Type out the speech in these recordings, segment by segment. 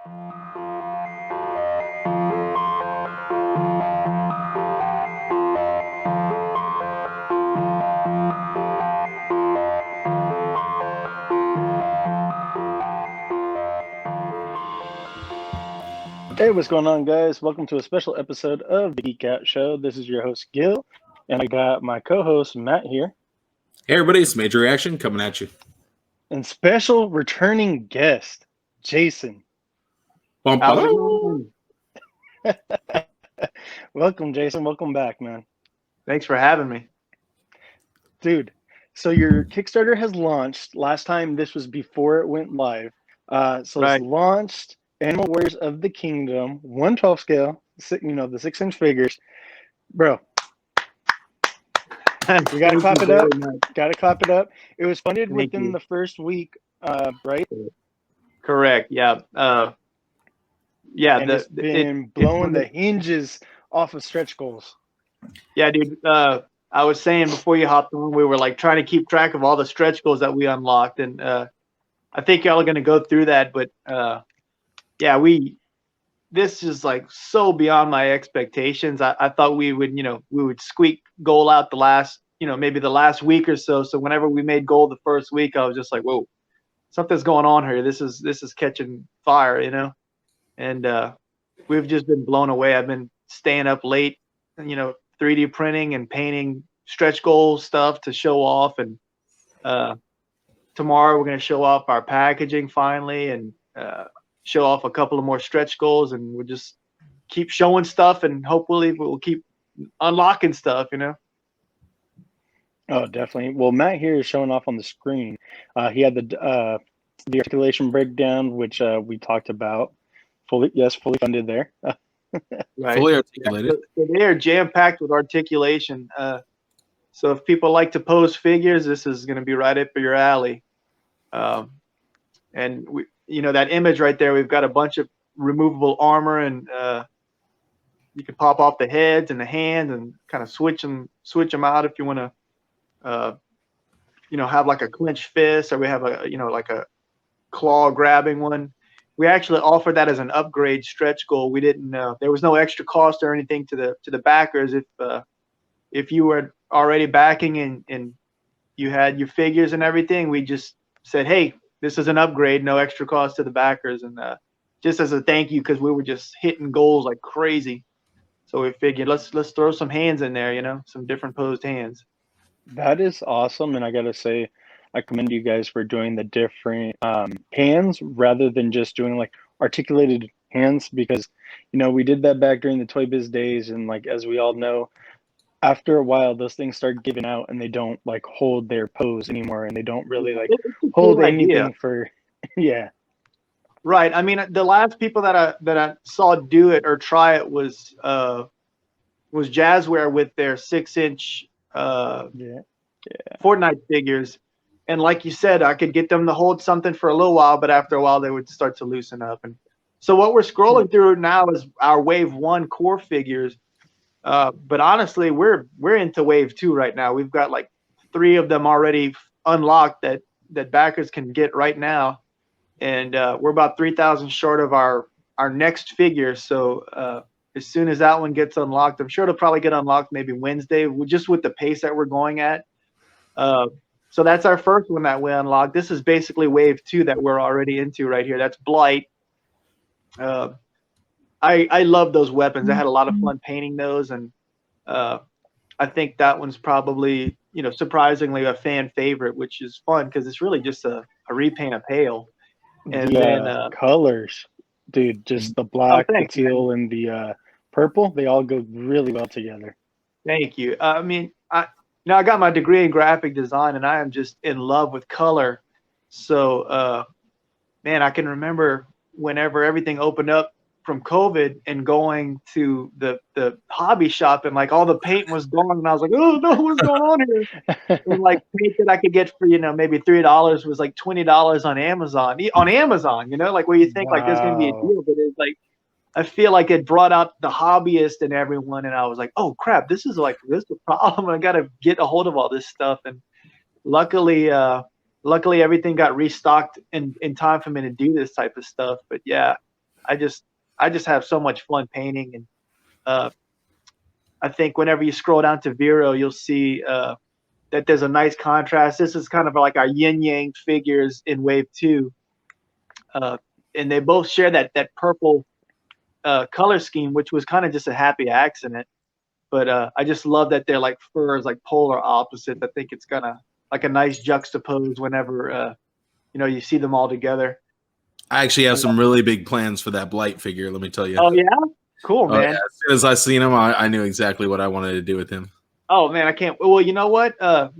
Hey, what's going on, guys? Welcome to a special episode of the Geek Out Show. This is your host, Gil, and I got my co-host, Matt, here. Hey, everybody, it's Major Reaction coming at you. And special returning guest, Jason. How's it going? Welcome, Jason. Welcome back, man. Thanks for having me. Dude, so your Kickstarter has launched. Last time, this was before it went live. It's launched. Animal Warriors of the Kingdom, 1/12 scale, the 6-inch figures. Bro, we gotta clap it up. Gotta clap it up. It was funded within the first week, right? Correct. Yeah. And it's been blowing the hinges off of stretch goals. Yeah, dude. I was saying before you hopped on, we were like trying to keep track of all the stretch goals that we unlocked, and I think y'all are gonna go through that, but yeah, this is like so beyond my expectations. I thought we would squeak goal out the last, maybe the last week or so. So whenever we made goal the first week, I was just like, whoa, something's going on here. This is catching fire, and we've just been blown away. I've been staying up late, 3D printing and painting stretch goal stuff to show off. And tomorrow we're going to show off our packaging finally, and show off a couple of more stretch goals, and we'll just keep showing stuff, and hopefully we'll keep unlocking stuff, Oh, definitely. Well, Matt here is showing off on the screen. He had the Articulation Breakdown, which we talked about. Fully funded there. Right. Fully articulated. So they are jam-packed with articulation. So if people like to pose figures, this is going to be right up your alley. And we, that image right there, we've got a bunch of removable armor, and you can pop off the heads and the hands and kind of switch them out if you want to, have like a clenched fist, or we have like a claw grabbing one. We actually offered that as an upgrade stretch goal. We didn't, there was no extra cost or anything to the backers. If you were already backing and you had your figures and everything, we just said, hey, this is an upgrade, no extra cost to the backers, and just as a thank you, because we were just hitting goals like crazy. So we figured let's throw some hands in there, some different posed hands. That is awesome, and I gotta say, I commend you guys for doing the different hands rather than just doing like articulated hands, because we did that back during the Toy Biz days, and like as we all know, after a while those things start giving out and they don't like hold their pose anymore, and they don't really like hold anything for yeah. Right. I mean, the last people that I saw do it or try it was Jazzware with their 6-inch Fortnite figures. And like you said, I could get them to hold something for a little while, but after a while they would start to loosen up. And so what we're scrolling through now is our Wave 1 core figures. But honestly, we're into Wave 2 right now. We've got like 3 of them already unlocked that backers can get right now, and we're about 3,000 short of our next figure. So as soon as that one gets unlocked, I'm sure it'll probably get unlocked maybe Wednesday, just with the pace that we're going at. So that's our first one that we unlocked. This is basically Wave 2 that we're already into right here. That's Blight. I love those weapons. I had a lot of fun painting those, and I think that one's probably, surprisingly a fan favorite, which is fun because it's really just a repaint of Hail. And then colors, dude, just the black, the teal, and the purple, they all go really well together. Thank you. I mean, I got my degree in graphic design, and I am just in love with color. So, man, I can remember whenever everything opened up from COVID and going to the hobby shop, and like all the paint was gone, and I was like, oh no, what's going on here? And like paint that I could get for maybe $3 was like $20 on Amazon. Like where you think like there's gonna be a deal, but it's like I feel like it brought out the hobbyist and everyone, and I was like, oh crap, this is a problem. I gotta get a hold of all this stuff, and luckily everything got restocked in time for me to do this type of stuff. But yeah, I just have so much fun painting. And I think whenever you scroll down to Vero, you'll see that there's a nice contrast. This is kind of like our yin yang figures in Wave 2. And they both share that purple color scheme, which was kind of just a happy accident. But I just love that they're like furs, like polar opposites. I think it's gonna like a nice juxtapose whenever you see them all together. I actually have some really big plans for that Blight figure. Let me tell you. Oh yeah, cool, man. Yeah. As soon as I seen him, I knew exactly what I wanted to do with him. Oh man, I can't. Well, you know what?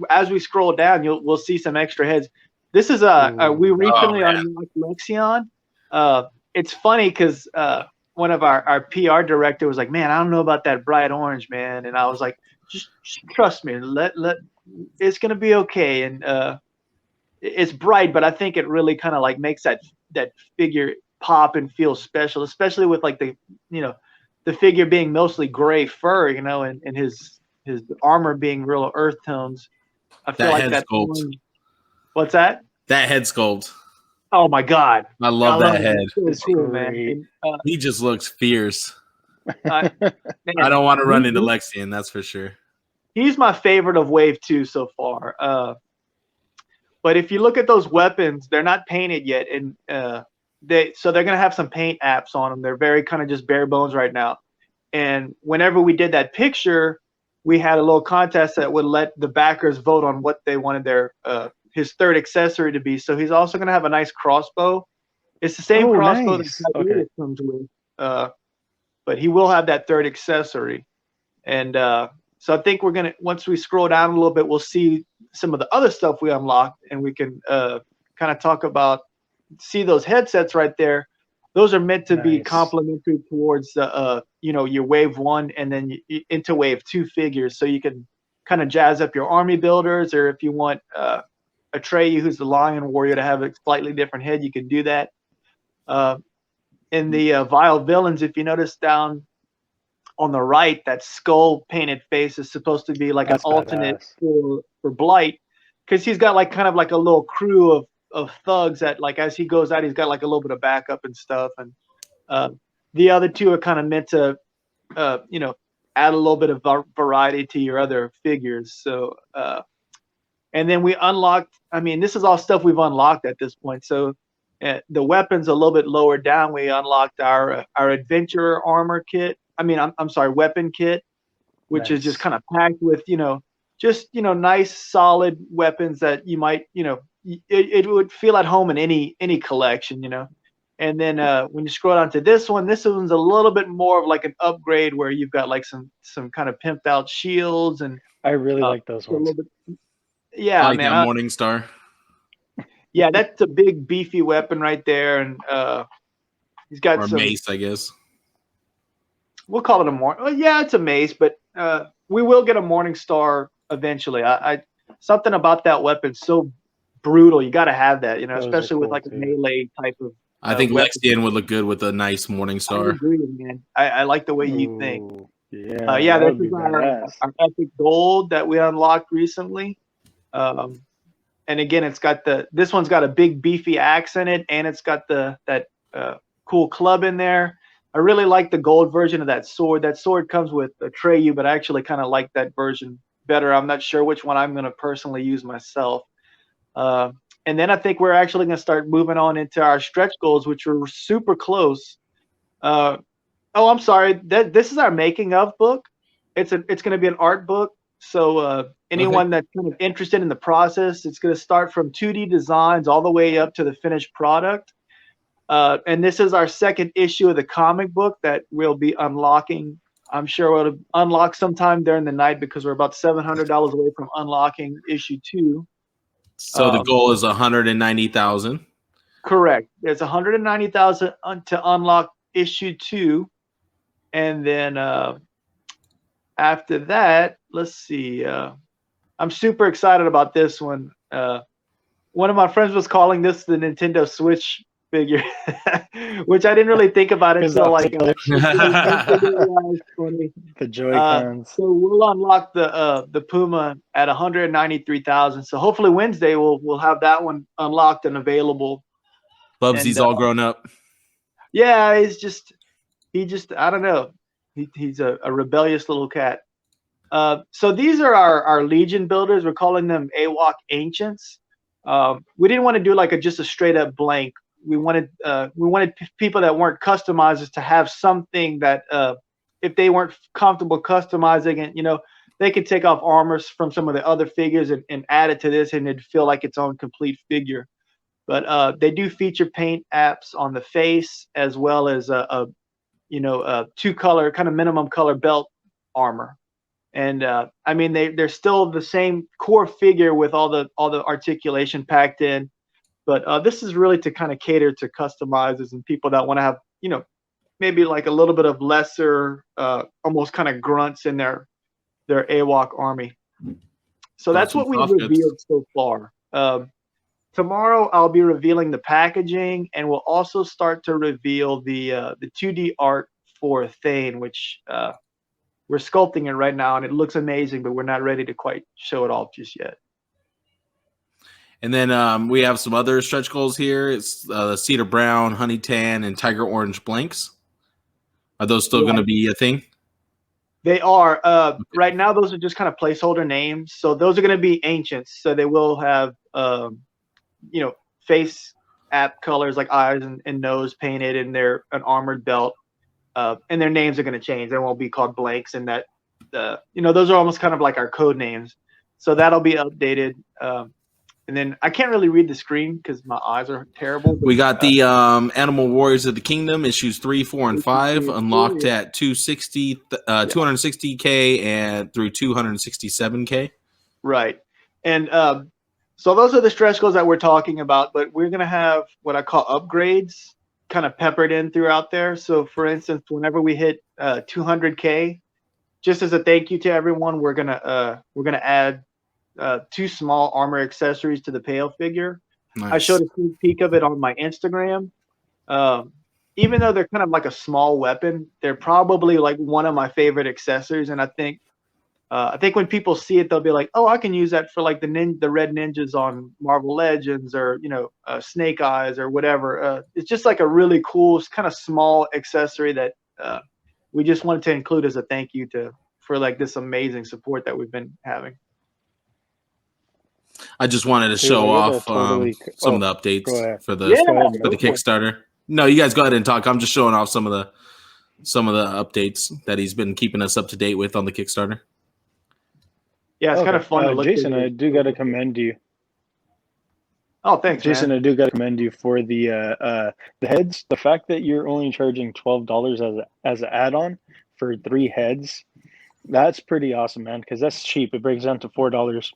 As we scroll down, we'll see some extra heads. This is we recently unlocked Lexion. It's funny because one of our PR director was like, "Man, I don't know about that bright orange, man," and I was like, "Just trust me. Let it's gonna be okay." And it's bright, but I think it really kind of like makes that figure pop and feel special, especially with like the figure being mostly gray fur, and his armor being real earth tones. I feel like that. What's that? That head sculpt. Oh my God! I love that head. It's cool, man. And, he just looks fierce. man, I don't want to run into Lexion, that's for sure. He's my favorite of Wave 2 so far. But if you look at those weapons, they're not painted yet, and they're gonna have some paint apps on them. They're very kind of just bare bones right now. And whenever we did that picture, we had a little contest that would let the backers vote on what they wanted their his third accessory to be. So he's also going to have a nice crossbow. It's the same crossbow that comes with, but he will have that third accessory. And so I think we're going to, once we scroll down a little bit, we'll see some of the other stuff we unlocked, and we can kind of talk about, see those headsets right there. Those are meant to be complementary towards the, your Wave 1 and then into Wave 2 figures. So you can kind of jazz up your army builders, or if you want Atreyu, who's the Lion Warrior, to have a slightly different head, you can do that. In the Vile Villains, if you notice down on the right, that skull painted face is supposed to be like an alternate for Blight, because he's got like kind of like a little crew of thugs that, like, as he goes out, he's got like a little bit of backup and stuff. And the other two are kind of meant to add a little bit of variety to your other figures. So and then we unlocked, this is all stuff we've unlocked at this point. So the weapons a little bit lower down, we unlocked our adventurer armor kit. I'm sorry, weapon kit, which is just kind of packed with, nice solid weapons that you might, it would feel at home in any collection, And then when you scroll down to this one's a little bit more of like an upgrade, where you've got like some kind of pimped out shields, and I really like those ones. Yeah, I like that Morning Star. Yeah, that's a big beefy weapon right there, and he's got some mace, I guess. We'll call it a yeah, it's a mace, but we will get a Morning Star eventually. I something about that weapon so brutal. You got to have that, especially with like a melee type of. I think Lexion would look good with a nice Morning Star. I agree, man. I like the way you think. Yeah, this is our epic gold that we unlocked recently. And again, it's got this one's got a big beefy axe in it, and it's got that cool club in there. I really like the gold version of that sword. That sword comes with Atreyu, but I actually kind of like that version better. I'm not sure which one I'm going to personally use myself. And then I think we're actually going to start moving on into our stretch goals, which are super close. I'm sorry. This is our making of book. It's going to be an art book. So anyone that's kind of interested in the process, it's going to start from 2D designs all the way up to the finished product. And this is our second issue of the comic book that we'll be unlocking. I'm sure we'll unlock sometime during the night, because we're about $700 away from unlocking issue 2. So the goal is 190,000. Correct. There's 190,000 to unlock issue 2, and then after that, let's see. I'm super excited about this one. One of my friends was calling this the Nintendo Switch figure, which I didn't really think about until like the Joy-Cons. So we'll unlock the Puma at 193,000. So hopefully Wednesday we'll have that one unlocked and available. Bubsy's all grown up. Yeah, he just I don't know. He's a rebellious little cat. So these are our Legion builders. We're calling them AWOC Ancients. We didn't want to do like just a straight up blank. We wanted people that weren't customizers to have something that if they weren't comfortable customizing it, you know, they could take off armors from some of the other figures and add it to this, and it'd feel like its own complete figure. But they do feature paint apps on the face, as well as a two color kind of minimum color belt armor. And I mean, they're still the same core figure with all the articulation packed in, but this is really to kind of cater to customizers and people that want to have, you know, maybe like a little bit of lesser, almost kind of grunts in their AWOC army. So that's what we've revealed so far. Tomorrow I'll be revealing the packaging, and we'll also start to reveal the 2D art for Thane, which we're sculpting it right now, and it looks amazing, but we're not ready to quite show it off just yet. And then we have some other stretch goals here. It's Cedar Brown, Honey Tan, and Tiger Orange blanks. Are those still going to be a thing? They are. Right now, those are just kind of placeholder names. So those are going to be ancients. So they will have, face app colors like eyes and nose painted, and they're an armored belt. And their names are going to change. They won't be called blanks. And that, those are almost kind of like our code names. So that'll be updated. And then I can't really read the screen because my eyes are terrible. But, we got the Animal Warriors of the Kingdom, issues 3, 4, and 5, unlocked at 260K and through 267K. Right. And so those are the stretch goals that we're talking about, but we're going to have what I call upgrades kind of peppered in throughout there. So for instance, whenever we hit 200K, just as a thank you to everyone, we're going to add 2 small armor accessories to the Pale figure. Nice. I showed a sneak peek of it on my Instagram. Even though they're kind of like a small weapon, they're probably like one of my favorite accessories. And I think when people see it, they'll be like, "Oh, I can use that for like the red ninjas on Marvel Legends, or Snake Eyes or whatever." It's just like a really cool, kind of small accessory that we just wanted to include as a thank you for like this amazing support that we've been having. I just wanted to show off some of the updates for the Kickstarter. No, you guys go ahead and talk. I'm just showing off some of the updates that he's been keeping us up to date with on the Kickstarter. Yeah, it's kind of fun to look Jason, I do got to commend you. Oh, thanks, Jason. Man. I do got to commend you for the heads. The fact that you're only charging $12 as an add-on for 3 heads, that's pretty awesome, man. Because that's cheap. It breaks down to $4.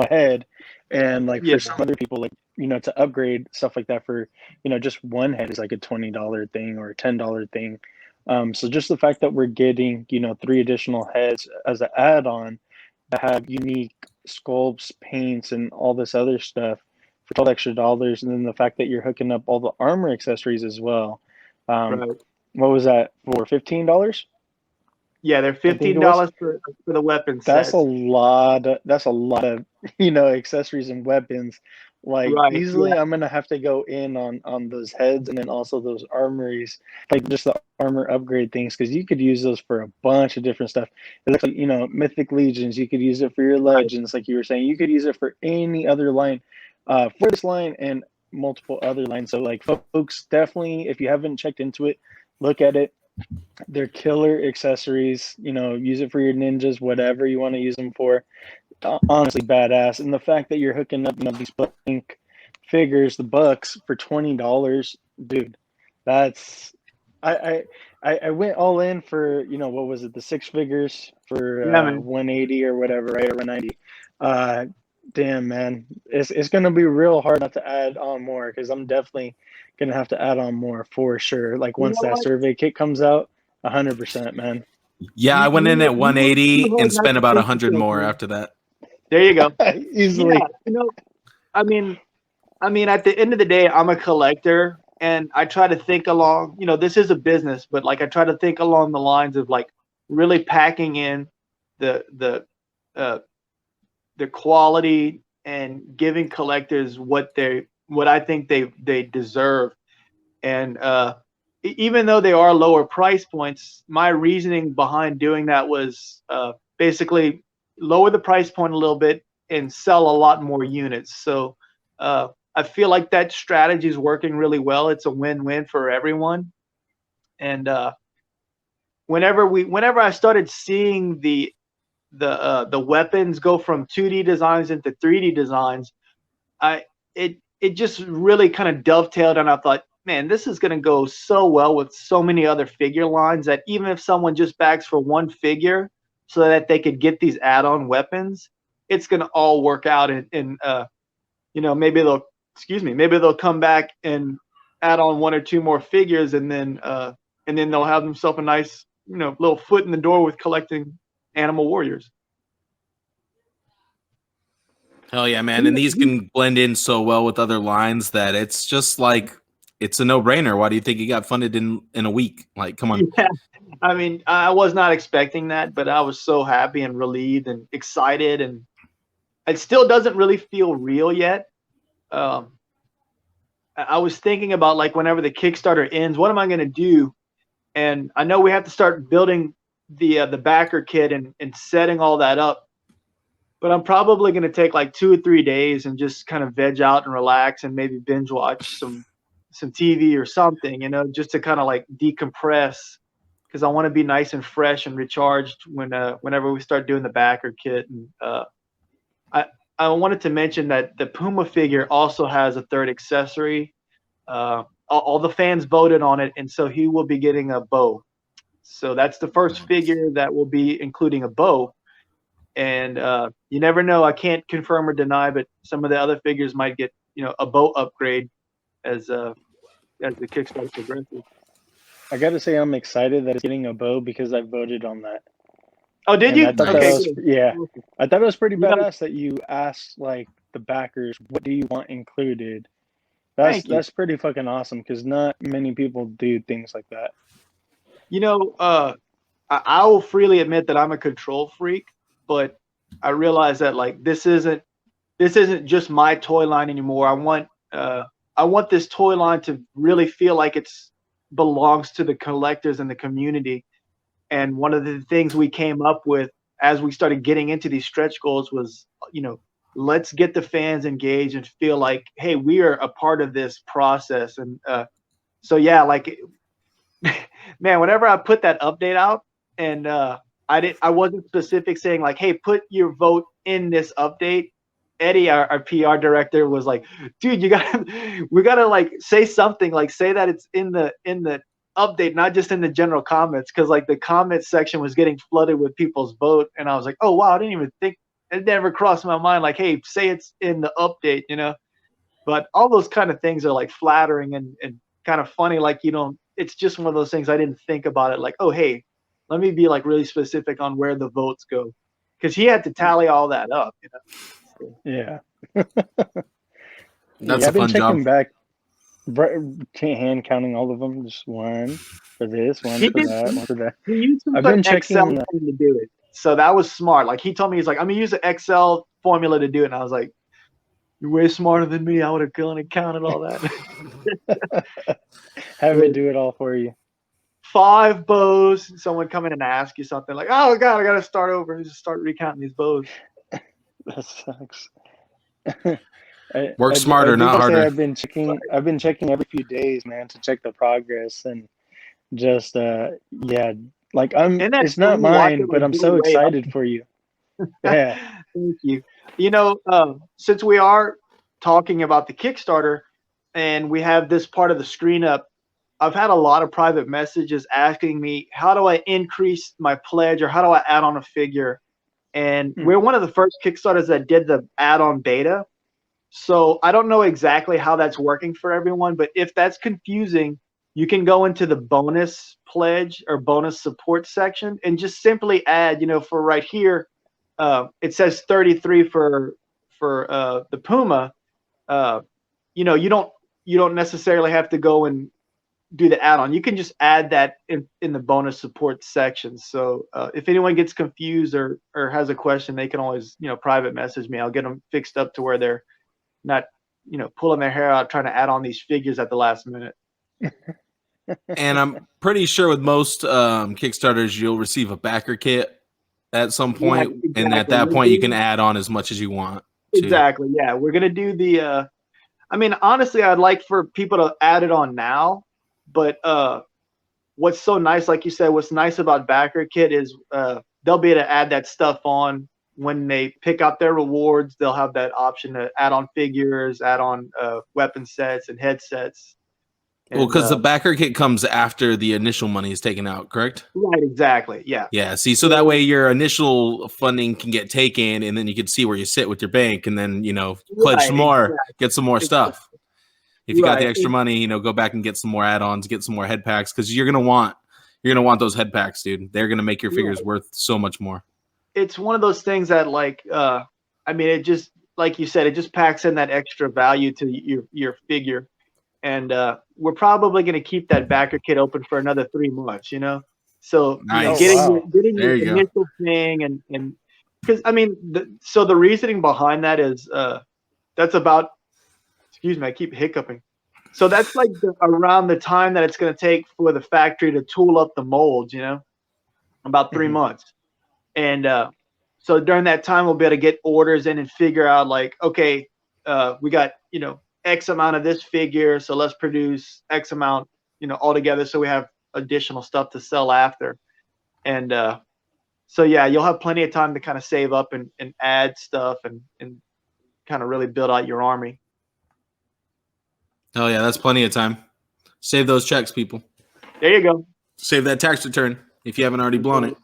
Head, and like for some other people, like to upgrade stuff like that for just one head is like a $20 thing or a $10 thing. So just the fact that we're getting 3 additional heads as an add-on that have unique sculpts, paints, and all this other stuff for $12 extra, and then the fact that you're hooking up all the armor accessories as well. Right. What was that for? $15? Yeah, they're $15 for the weapons. That's a lot of accessories and weapons. Like easily, I'm gonna have to go in on those heads, and then also those armories, like just the armor upgrade things, because you could use those for a bunch of different stuff. It looks like Mythic Legions. You could use it for your legends, like you were saying. You could use it for any other line, for this line and multiple other lines. So like, folks, definitely, if you haven't checked into it, look at it. They're killer accessories. Use it for your ninjas, whatever you want to use them for. Honestly, badass. And the fact that you're hooking up these blank figures, the bucks, for $20, dude, that's I went all in for what was it, the 6 figures for 180 or whatever, right, or 190. Damn, man, it's gonna be real hard not to add on more, because I'm definitely gonna have to add on more for sure. Like once that survey kit comes out, 100%, man. Yeah, I went in at 180 and spent about 100 more after that. There you go. Easily. Yeah, I mean, at the end of the day, I'm a collector, and I try to think along. This is a business, but like I try to think along the lines of like really packing in the quality and giving collectors what I think they deserve. And even though they are lower price points, my reasoning behind doing that was basically lower the price point a little bit and sell a lot more units. So I feel like that strategy is working really well. It's a win-win for everyone. And whenever I started seeing the weapons go from 2D designs into 3D designs, it just really kind of dovetailed, and I thought, man, this is going to go so well with so many other figure lines that even if someone just backs for one figure so that they could get these add-on weapons, it's going to all work out. And you know, maybe they'll come back and add on one or two more figures, and then they'll have themselves a nice, you know, little foot in the door with collecting Animal Warriors. Hell yeah, man. And these can blend in so well with other lines that it's just like, it's a no-brainer. Why do you think it got funded in a week? Like, come on. Yeah. I mean, I was not expecting that, but I was so happy and relieved and excited, and it still doesn't really feel real yet. I was thinking about, like, whenever the Kickstarter ends, what am I going to do? And I know we have to start building the backer kit and setting all that up. But I'm probably going to take like 2 or 3 days and just kind of veg out and relax and maybe binge watch some TV or something, you know, just to kind of like decompress, because I want to be nice and fresh and recharged whenever we start doing the backer kit. And I wanted to mention that the Puma figure also has a third accessory. All the fans voted on it, and so he will be getting a bow. So that's the first figure that will be including a bow. And you never know. I can't confirm or deny, but some of the other figures might get, you know, a bow upgrade as the Kickstarter progresses. I got to say, I'm excited that it's getting a bow because I voted on that. Oh, did you? Okay. Yeah, I thought it was pretty badass that you asked like the backers, what do you want included? That's pretty fucking awesome, because not many people do things like that. You know, I will freely admit that I'm a control freak, but I realize that like this isn't just my toy line anymore. I want this toy line to really feel like it's belongs to the collectors and the community. And one of the things we came up with as we started getting into these stretch goals was, you know, let's get the fans engaged and feel like, hey, we are a part of this process. And so yeah, like, man, whenever I put that update out, and I wasn't specific saying like, hey, put your vote in this update. Eddie, our PR director, was like, dude, we gotta like say something, like say that it's in the update, not just in the general comments, because like the comments section was getting flooded with people's vote, and I was like, oh wow, I didn't even think, it never crossed my mind, like, hey, say it's in the update, you know. But all those kind of things are like flattering and kind of funny, like, you know, it's just one of those things I didn't think about it, like, oh hey, let me be like really specific on where the votes go, because he had to tally all that up, you know. So. Yeah. That's a fun job. Back, hand counting all of them, just one for this, one for that, one for that. I've been checking Excel to do it, so that was smart. Like he told me, he's like, I'm gonna use an Excel formula to do it, and I was like, you're way smarter than me. I would have gone and counted all that. Have it do it all for you. 5 bows. Someone come in and ask you something like, oh god, I gotta start over and just start recounting these bows. That sucks. Work smarter, not harder. I've been checking every few days, man, to check the progress, and just yeah, like it's not mine, but I'm so excited for you. Yeah. Thank you. You know, since we are talking about the Kickstarter and we have this part of the screen up, I've had a lot of private messages asking me, how do I increase my pledge, or how do I add on a figure? And we're one of the first Kickstarters that did the add-on beta. So I don't know exactly how that's working for everyone, but if that's confusing, you can go into the bonus pledge or bonus support section and just simply add, you know, for right here, it says 33 for the Puma. You know, you don't necessarily have to go and do the add-on. You can just add that in the bonus support section. So if anyone gets confused or has a question, they can always, you know, private message me. I'll get them fixed up to where they're not, you know, pulling their hair out trying to add on these figures at the last minute. And I'm pretty sure with most Kickstarters, you'll receive a backer kit at some point, exactly. and at that point, you can add on as much as you want. Exactly. Yeah, we're gonna do the. I mean, honestly, I'd like for people to add it on now, but what's so nice, like you said, what's nice about backer kit is they'll be able to add that stuff on when they pick out their rewards. They'll have that option to add on figures, add on weapon sets and headsets. Well, because the backer kit comes after the initial money is taken out, correct? Right, exactly. Yeah. Yeah. See, so that way your initial funding can get taken, and then you can see where you sit with your bank, and then pledge some more, get some more stuff. If you got the extra money, go back and get some more add-ons, get some more head packs, because you're gonna want those head packs, dude. They're gonna make your figures worth so much more. It's one of those things that, like, I mean, it just, like you said, it just packs in that extra value to your figure. And we're probably going to keep that backer kit open for another 3 months, So nice. getting the initial thing, and because I mean, the reasoning behind that is that's about. Excuse me, I keep hiccuping. So that's like around the time that it's going to take for the factory to tool up the molds, about 3 months, and so during that time we'll be able to get orders in and figure out, like, okay, we got X amount of this figure, so let's produce X amount, all together, so we have additional stuff to sell after. And so yeah, you'll have plenty of time to kind of save up and add stuff and kind of really build out your army. Oh yeah, that's plenty of time. Save those checks, people. There you go. Save that tax return if you haven't already blown it.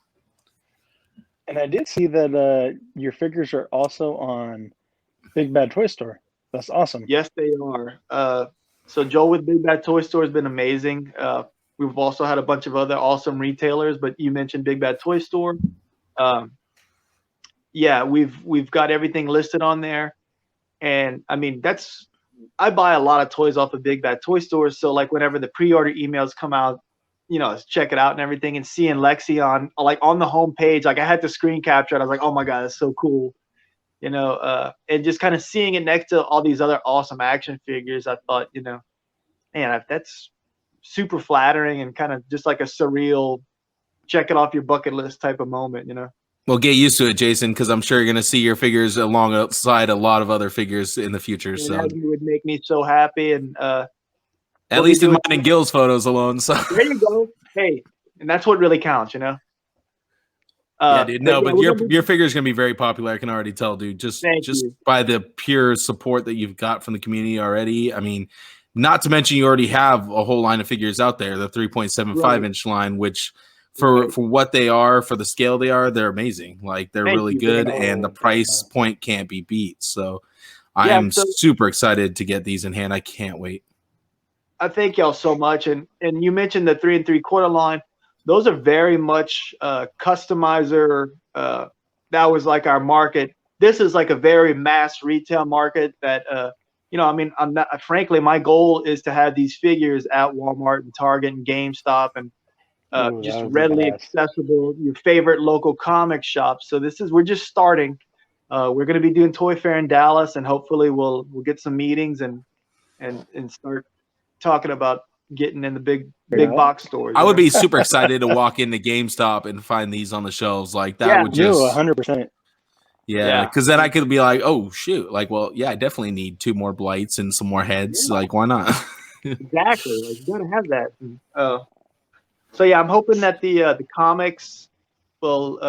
And I did see that your figures are also on Big Bad Toy Store. That's awesome. Yes, they are. So Joel with Big Bad Toy Store has been amazing. We've also had a bunch of other awesome retailers, but you mentioned Big Bad Toy Store. Yeah, we've got everything listed on there, and I mean, I buy a lot of toys off of Big Bad Toy Store. So like whenever the pre-order emails come out, check it out and everything, and seeing Lexi on the home page, like I had to screen capture it. I was like, oh my God, that's so cool. And just kind of seeing it next to all these other awesome action figures, I thought, man, that's super flattering and kind of just like a surreal, check it off your bucket list type of moment, Well, get used to it, Jason, because I'm sure you're going to see your figures alongside a lot of other figures in the future. And so that would make me so happy. And at least in mine and Gil's photos alone. So there you go. Hey, and that's what really counts, yeah, dude. No, but your figure is going to be very popular. I can already tell, dude. Just by the pure support that you've got from the community already. I mean, not to mention you already have a whole line of figures out there, the 3.75-inch line, which for what they are, for the scale they are, they're amazing. Like they're really good, and the price point can't be beat. So I am super excited to get these in hand. I can't wait. I thank y'all so much. And you mentioned the 3 3/4 line. Those are very much customizer. That was like our market. This is like a very mass retail market that, I mean, frankly, my goal is to have these figures at Walmart and Target and GameStop and just readily accessible, your favorite local comic shop. So we're just starting. We're going to be doing Toy Fair in Dallas, and hopefully we'll get some meetings and start talking about getting in the big box stores. I would be super excited to walk into GameStop and find these on the shelves. Like that would just 100%. Yeah, because then I could be like, oh shoot, like, well, yeah, I definitely need 2 more blights and some more heads. Yeah. Like, why not? Exactly, like you gotta have that. So yeah, I'm hoping that the comics will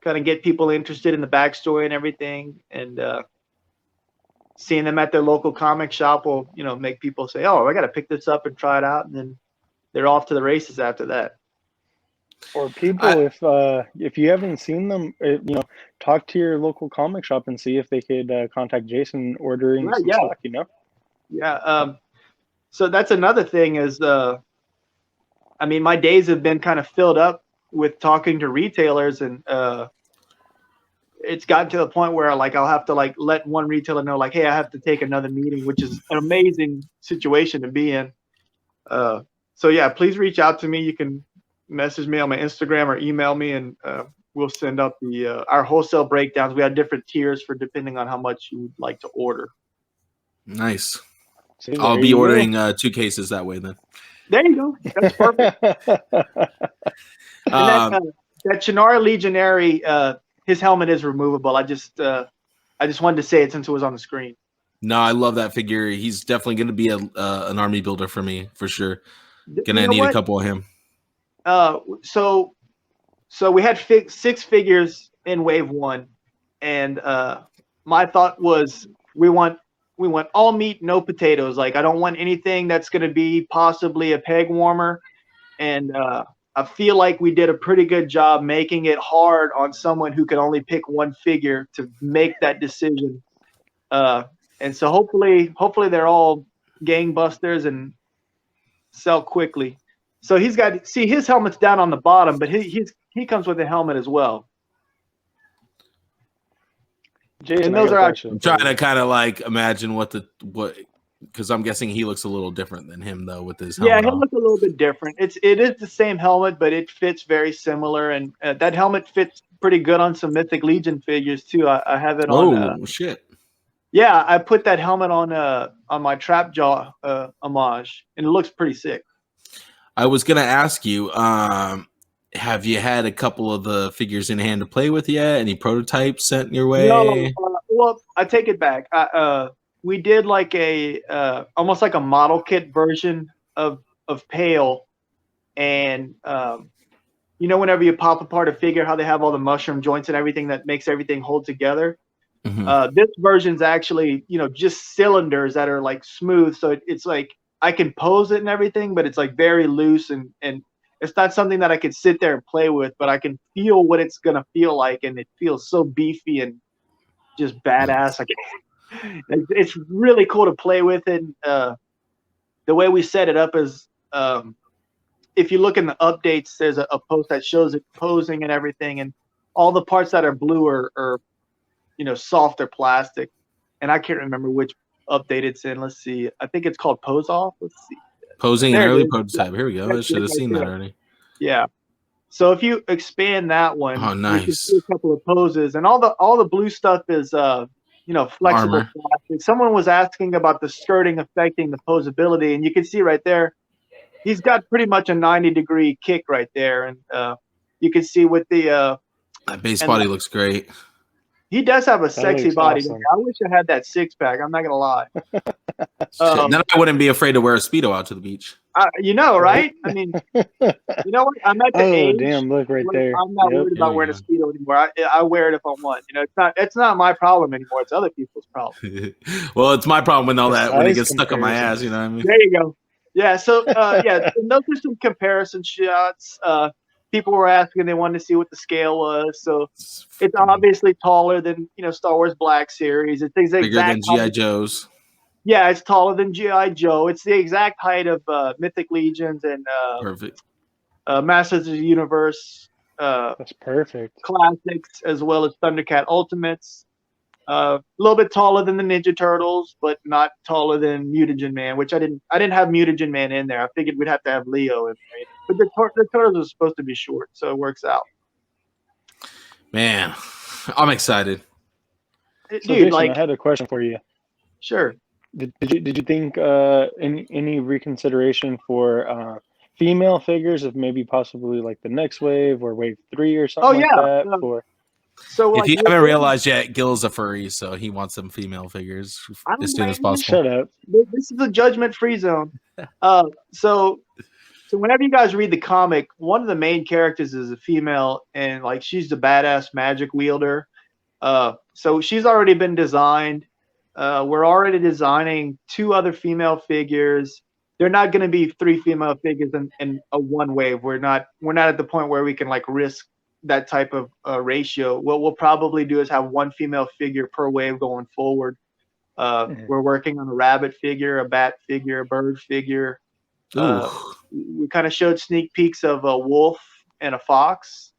kind of get people interested in the backstory and everything, and seeing them at their local comic shop will, make people say, oh, I got to pick this up and try it out. And then they're off to the races after that. Or people, if you haven't seen them, talk to your local comic shop and see if they could contact Jason ordering some stock, Yeah. So that's another thing is, I mean, my days have been kind of filled up with talking to retailers, and it's gotten to the point where like I'll have to like let one retailer know, like, hey, I have to take another meeting, which is an amazing situation to be in. So yeah, please reach out to me. You can message me on my Instagram or email me, and we'll send up our wholesale breakdowns. We have different tiers for depending on how much you would like to order. Nice. I'll be ordering 2 cases that way then. There you go. That's perfect. And that Channara Legionary, his helmet is removable. I just wanted to say it since it was on the screen. No, I love that figure. He's definitely going to be an army builder for me, for sure. Gonna need a couple of him. So we had 6 figures in wave 1, and my thought was we want all meat, no potatoes. Like, I don't want anything that's going to be possibly a peg warmer, and I feel like we did a pretty good job making it hard on someone who could only pick one figure to make that decision. And so hopefully they're all gangbusters and sell quickly. So he's got, see, his helmet's down on the bottom, but he comes with a helmet as well. Jason, and those are actually, I'm trying to kind of like imagine what because I'm guessing he looks a little different than him though with his helmet. Yeah, he looks a little bit different. It is the same helmet, but it fits very similar, and that helmet fits pretty good on some Mythic Legion figures too. I have it on. Oh shit! Yeah, I put that helmet on my Trap Jaw homage, and it looks pretty sick. I was gonna ask you, have you had a couple of the figures in hand to play with yet? Any prototypes sent your way? No, well, I take it back. We did like almost like a model kit version of Pale, and whenever you pop apart a figure, how they have all the mushroom joints and everything that makes everything hold together. Mm-hmm. This version's actually, just cylinders that are like smooth, so it's like I can pose it and everything, but it's like very loose and it's not something that I can sit there and play with, but I can feel what it's gonna feel like, and it feels so beefy and just badass. It's really cool to play with it. The way we set it up is, if you look in the updates, there's a post that shows it posing and everything, and all the parts that are blue are soft or plastic, and I can't remember which update it's in. Let's see. I think it's called Pose Off. Let's see. Posing an early prototype. Here we go. I should have seen that already. Yeah. So if you expand that one, oh nice, you can see a couple of poses, and all the blue stuff is flexible plastic. Someone was asking about the skirting affecting the posability, and you can see right there, he's got pretty much a 90-degree kick right there, and you can see with the that base body looks great. He does have a sexy body. Awesome. I wish I had that 6-pack. I'm not gonna lie. Then I wouldn't be afraid to wear a Speedo out to the beach. Right? I mean, what? I'm at the age. Oh, damn! Look right there. I'm not worried about wearing a Speedo anymore. I wear it if I want. It's not my problem anymore. It's other people's problem. Well, it's my problem when it gets stuck on my ass. You know what I mean? There you go. Yeah. So and those are some comparison shots. People were asking, they wanted to see what the scale was. So it's obviously taller than Star Wars Black Series. It's bigger than G.I. Joe's. Yeah, it's taller than G.I. Joe. It's the exact height of Mythic Legions and perfect. Masters of the Universe. That's perfect. Classics, as well as Thundercat Ultimates. A little bit taller than the Ninja Turtles, but not taller than Mutagen Man, which I didn't have Mutagen Man in there. I figured we'd have to have Leo in there. But the Turtles are supposed to be short, so it works out. Man, I'm excited. So dude, Jason, I had a question for you. Sure. Did you think any reconsideration for female figures of maybe possibly like the next wave or wave 3 or something like that? So if you haven't realized yet, Gil's a furry, so he wants some female figures as soon as possible. Shut up. This is a judgment-free zone. So whenever you guys read the comic, one of the main characters is a female, and like she's the badass magic wielder. So she's already been designed. We're already designing 2 other female figures. They're not going to be 3 female figures in a one wave. We're not at the point where we can like risk that type of ratio. What we'll probably do is have 1 female figure per wave going forward. We're working on a rabbit figure, a bat figure, a bird figure. We kind of showed sneak peeks of a wolf and a fox.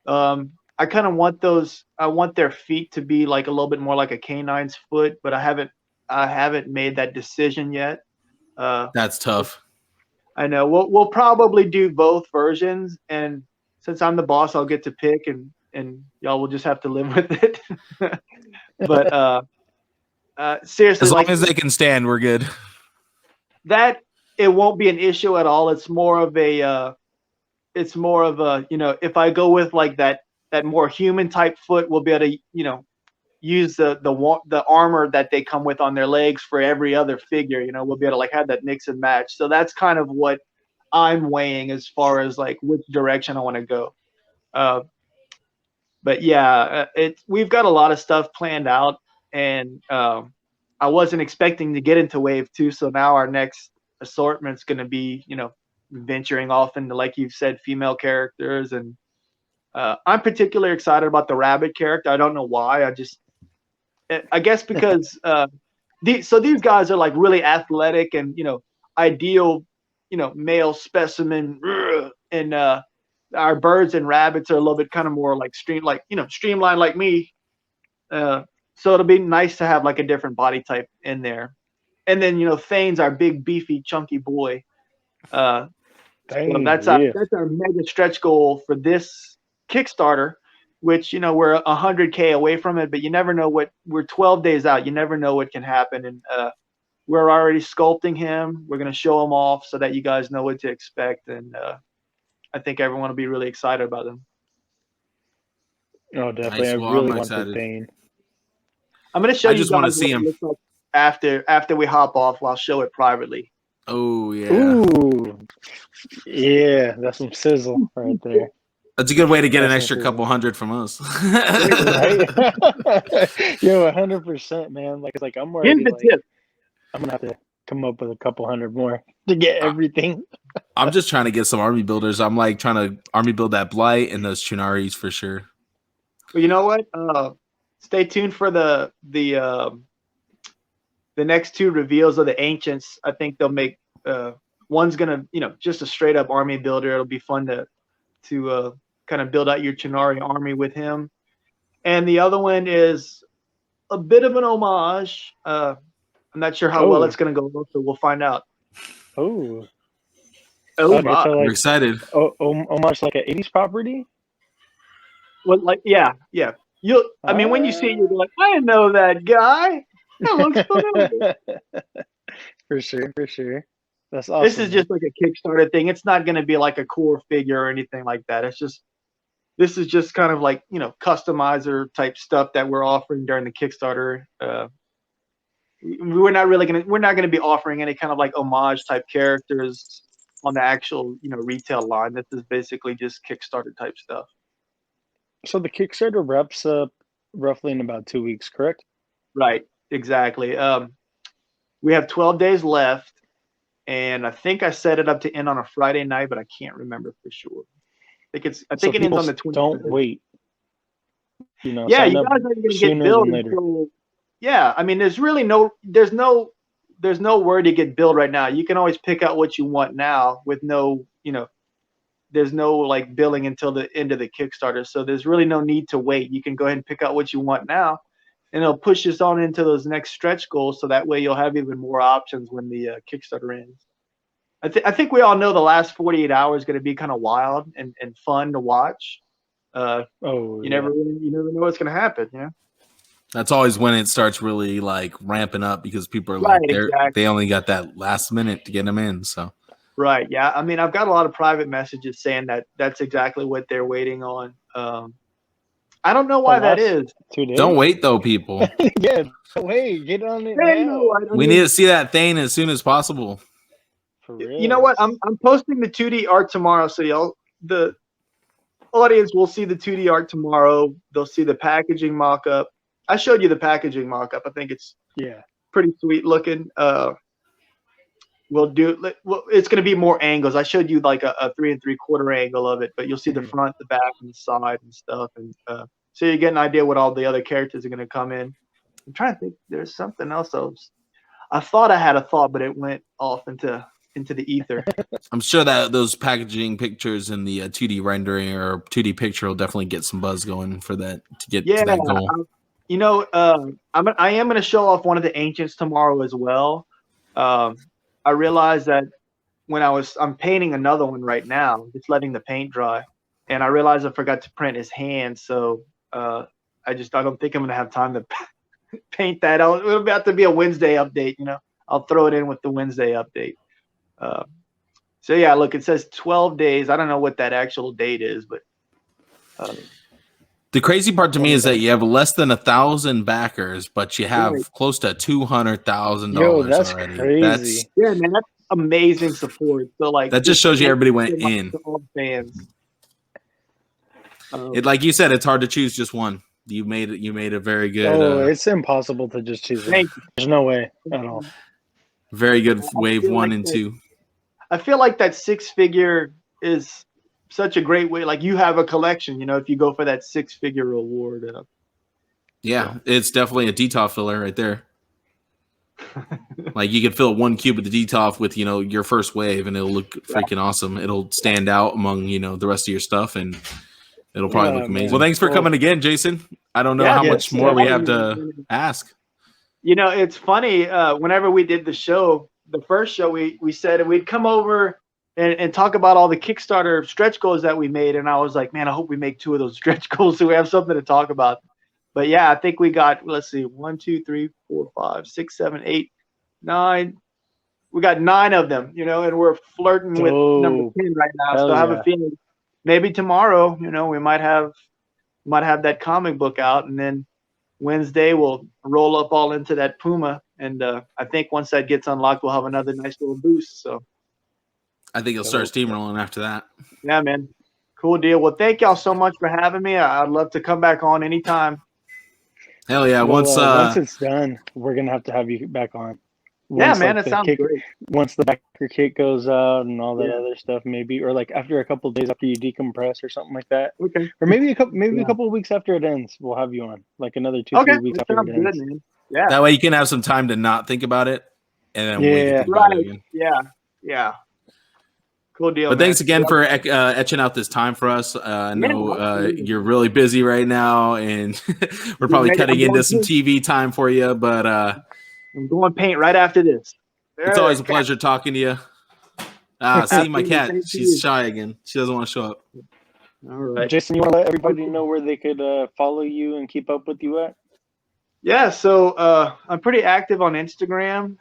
I kind of want those. I want their feet to be like a little bit more like a canine's foot, but I haven't made that decision yet. That's tough. I know. We'll probably do both versions, and since I'm the boss, I'll get to pick, and y'all will just have to live with it. But seriously, as long as they can stand, we're good. That it won't be an issue at all. It's more of a if I go with like that more human type foot, we'll be able to use the armor that they come with on their legs for every other figure. We'll be able to like have that mix and match. So that's kind of what I'm weighing as far as like which direction I want to go. But yeah, we've got a lot of stuff planned out, and I wasn't expecting to get into Wave 2, so now our next assortment's going to be, venturing off into, like you've said, female characters, and I'm particularly excited about the rabbit character. I don't know why. I guess because these guys are like really athletic and ideal, male specimen, and our birds and rabbits are a little bit kind of more like streamlined like me. So it'll be nice to have like a different body type in there. And then Thane's our big beefy chunky boy. So that's our mega stretch goal for this Kickstarter, which we're 100K away from it, but you never know we're 12 days out. You never know what can happen, and we're already sculpting him. We're gonna show him off so that you guys know what to expect, and I think everyone will be really excited about him. Oh, definitely! Nice. I really want the Thane. I'm gonna show you. I just want to see him like after we hop off. I'll show it privately. Oh yeah. Ooh, yeah, that's some sizzle right there. That's a good way to get an extra couple hundred from us. Right? Yo, 100%, man. Like I'm already I'm gonna have to come up with a couple hundred more to get everything. I'm just trying to get some army builders. I'm like trying to army build that Blight and those Chunaris for sure. Well, you know what? Stay tuned for the next two reveals of the Ancients. I think they'll make one's gonna just a straight up army builder. It'll be fun to kind of build out your Chunari army with him, and the other one is a bit of an homage. I'm not sure how well it's gonna go, so we'll find out. Oh, I'm excited. Homage like an 80s property. Well, like yeah. I mean, when you see it, you're like, I know that guy. That looks familiar. For sure. That's awesome. This is just like a Kickstarter thing. It's not going to be like a core figure or anything like that. This is just kind of like customizer type stuff that we're offering during the Kickstarter. We're not gonna be offering any kind of like homage type characters on the actual retail line. This is basically just Kickstarter type stuff. So the Kickstarter wraps up roughly in about 2 weeks, correct? Right, exactly. We have 12 days left, and I think I set it up to end on a Friday night, but I can't remember for sure. I think it ends on the 20th. Don't wait. Yeah, you guys are going to get billed until. Yeah, I mean, there's no word to get billed right now. You can always pick out what you want now with no, there's no like billing until the end of the Kickstarter. So there's really no need to wait. You can go ahead and pick out what you want now, and it'll push us on into those next stretch goals. So that way you'll have even more options when the Kickstarter ends. I think we all know the last 48 hours is going to be kind of wild and fun to watch. You never know what's going to happen. That's always when it starts really like ramping up because people are like they only got that last minute to get them in. So right, yeah. I mean, I've got a lot of private messages saying that's exactly what they're waiting on. I don't know why that is. Don't wait though, people. Yeah, wait, get on it now. We need to see that Thane as soon as possible. For real. You know what? I'm posting the 2D art tomorrow, so the audience will see the 2D art tomorrow. They'll see the packaging mock-up. I showed you the packaging mock-up. I think it's pretty sweet looking. It's going to be more angles. I showed you like a 3 3/4 angle of it, but you'll see the front, the back, and the side and stuff. And so you get an idea what all the other characters are going to come in. I'm trying to think. There's something else. I thought I had a thought, but it went off into the ether. I'm sure that those packaging pictures and the 2D rendering or 2D picture will definitely get some buzz going for that to get to that goal. I am going to show off one of the Ancients tomorrow as well. I realized that when I'm painting another one right now, just letting the paint dry, and I realized I forgot to print his hand. So I don't think I'm going to have time to paint that. It'll have to be a Wednesday update. I'll throw it in with the Wednesday update. So yeah, look, it says 12 days. I don't know what that actual date is, but the crazy part to me is that you have less than 1,000 backers, but you have right. close to $200,000 that's already. Crazy. Yeah, man, that's amazing support. So like that just shows you everybody went in. All fans. Like you said, it's hard to choose just one. You made a very good. It's impossible to just choose one. There's no way at all. Very good wave 1 and 2. I feel like that 6-figure is such a great way. Like you have a collection, if you go for that 6-figure reward. It's definitely a DTOF filler right there. Like you could fill 1 cube with the DTOF with your first wave, and it'll look freaking awesome. It'll stand out among the rest of your stuff, and it'll probably look amazing. Well, thanks for coming again, Jason. I don't know how much more we have to ask. It's funny. Whenever we did the show, the first show, we said we'd come over and talk about all the Kickstarter stretch goals that we made. And I was like, man, I hope we make 2 of those stretch goals so we have something to talk about. But yeah, I think we got, let's see, 1, 2, 3, 4, 5, 6, 7, 8, 9. We got 9 of them, and we're flirting with number 10 right now. So I have a feeling maybe tomorrow, we might have that comic book out, and then Wednesday we'll roll up all into that Puma, and I think once that gets unlocked, we'll have another nice little boost. So I think you'll start steamrolling after that. Yeah, man, cool deal. Well, thank y'all so much for having me. I'd love to come back on anytime. Hell yeah! Well, once it's done, we're gonna have you back on. Once, man, it sounds great. Once the backer kit goes out and all that other stuff, maybe, or like after a couple of days after you decompress or something like that. Okay. Or maybe a couple of weeks after it ends, we'll have you on. Like another 2-3 weeks after it ends. Man. Yeah. That way you can have some time to not think about it, and then we can think about it again. Yeah. Cool deal. But thanks again for etching out this time for us. I know you're really busy right now, and we're probably cutting into some TV time for you, but I'm going paint right after this. It's always a pleasure talking to you. See my cat. She's shy again. She doesn't want to show up. All right. Jason, you want to let everybody know where they could follow you and keep up with you at? Yeah, so I'm pretty active on Instagram.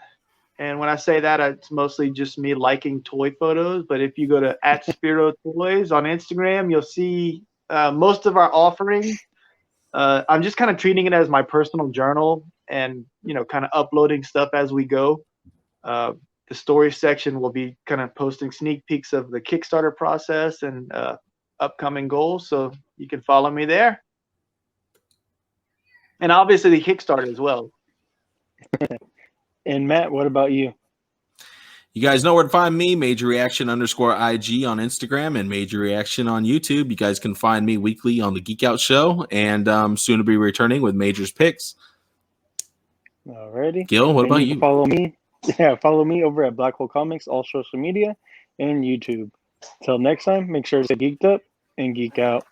And when I say that, it's mostly just me liking toy photos. But if you go to @Spero Toys on Instagram, you'll see most of our offerings. I'm just kind of treating it as my personal journal and, kind of uploading stuff as we go. The story section will be kind of posting sneak peeks of the Kickstarter process and upcoming goals. So you can follow me there. And obviously the Kickstarter as well. And Matt, what about you? You guys know where to find me, Major Reaction _IG on Instagram and Major Reaction on YouTube. You guys can find me weekly on the Geek Out Show, and soon to be returning with Major's Picks. Alrighty. Gil, what about you? Follow me. Yeah, follow me over at Black Hole Comics, all social media, and YouTube. Till next time, make sure to stay geeked up and geek out.